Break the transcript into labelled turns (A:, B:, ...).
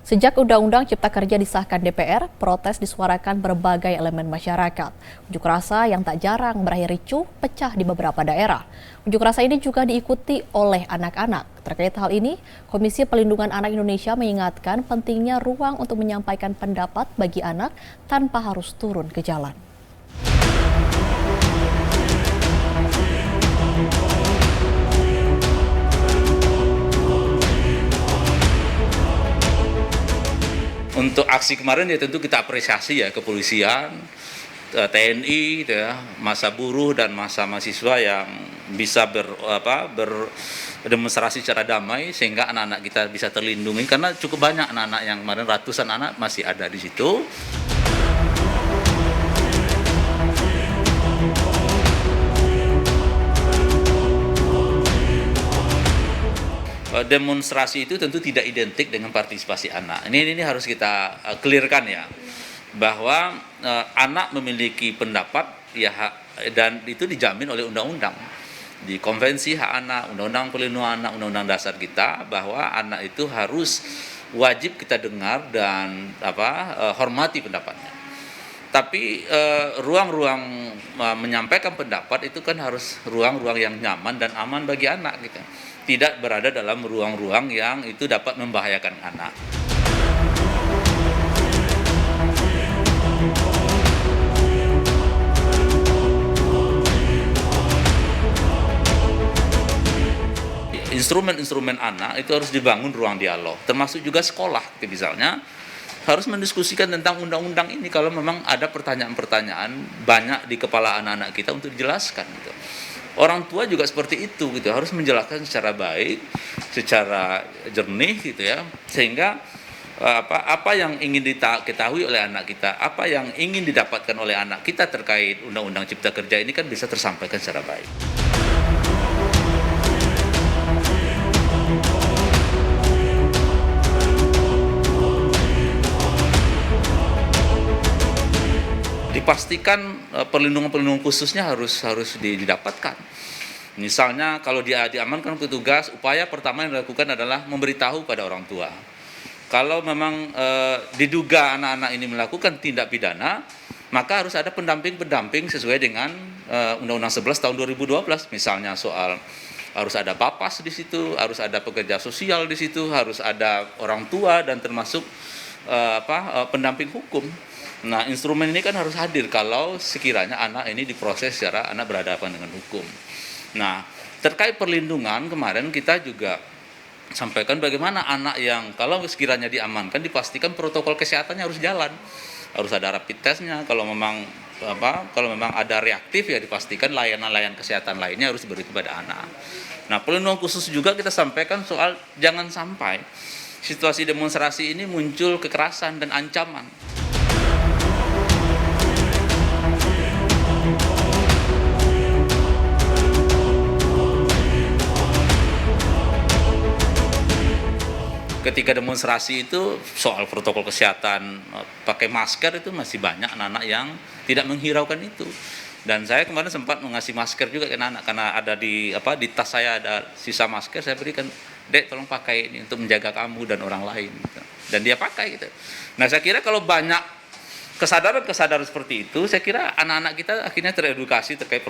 A: Sejak Undang-Undang Cipta Kerja disahkan DPR, protes disuarakan berbagai elemen masyarakat. Unjuk rasa yang tak jarang berakhir ricuh pecah di beberapa daerah. Unjuk rasa ini juga diikuti oleh anak-anak. Terkait hal ini, Komisi Pelindungan Anak Indonesia mengingatkan pentingnya ruang untuk menyampaikan pendapat bagi anak tanpa harus turun ke jalan.
B: Untuk aksi kemarin ya tentu kita apresiasi ya kepolisian, TNI, ya, massa buruh dan massa mahasiswa yang bisa berdemonstrasi secara damai sehingga anak-anak kita bisa terlindungi karena cukup banyak anak-anak yang kemarin ratusan anak masih ada di situ. Demonstrasi itu tentu tidak identik dengan partisipasi anak. Ini harus kita clearkan ya, bahwa anak memiliki pendapat ya dan itu dijamin oleh undang-undang di Konvensi Hak Anak, Undang-Undang Perlindungan Anak, Undang-Undang Dasar kita, bahwa anak itu harus wajib kita dengar dan hormati pendapatnya. Tapi ruang-ruang menyampaikan pendapat itu kan harus ruang-ruang yang nyaman dan aman bagi anak gitu. Tidak berada dalam ruang-ruang yang itu dapat membahayakan anak. Instrumen-instrumen anak itu harus dibangun ruang dialog, termasuk juga sekolah, misalnya harus mendiskusikan tentang undang-undang ini kalau memang ada pertanyaan-pertanyaan banyak di kepala anak-anak kita untuk dijelaskan gitu. Orang tua juga seperti itu gitu, harus menjelaskan secara baik, secara jernih gitu ya, sehingga apa yang ingin diketahui oleh anak kita, apa yang ingin didapatkan oleh anak kita terkait Undang-Undang Cipta Kerja ini kan bisa tersampaikan secara baik. Dipastikan perlindungan khususnya harus didapatkan. Misalnya kalau dia diamankan petugas, upaya pertama yang dilakukan adalah memberitahu pada orang tua. Kalau memang diduga anak-anak ini melakukan tindak pidana, maka harus ada pendamping sesuai dengan Undang-Undang 11 tahun 2012. Misalnya soal harus ada papas di situ, harus ada pekerja sosial di situ, harus ada orang tua dan termasuk pendamping hukum. Nah, instrumen ini kan harus hadir kalau sekiranya anak ini diproses secara anak berhadapan dengan hukum. Nah, terkait perlindungan kemarin kita juga sampaikan bagaimana anak yang kalau sekiranya diamankan dipastikan protokol kesehatannya harus jalan. Harus ada rapid testnya, kalau memang ada reaktif ya dipastikan layanan-layanan kesehatan lainnya harus diberi kepada anak. Nah, perlindungan khusus juga kita sampaikan soal jangan sampai situasi demonstrasi ini muncul kekerasan dan ancaman. Ketika demonstrasi itu soal protokol kesehatan, pakai masker itu masih banyak anak-anak yang tidak menghiraukan itu. Dan saya kemarin sempat mengasih masker juga ke anak-anak karena ada di tas saya ada sisa masker, saya berikan, "Dek, tolong pakai ini untuk menjaga kamu dan orang lain." Gitu. Dan dia pakai gitu. Nah, saya kira kalau banyak kesadaran seperti itu, saya kira anak-anak kita akhirnya teredukasi terkait protokol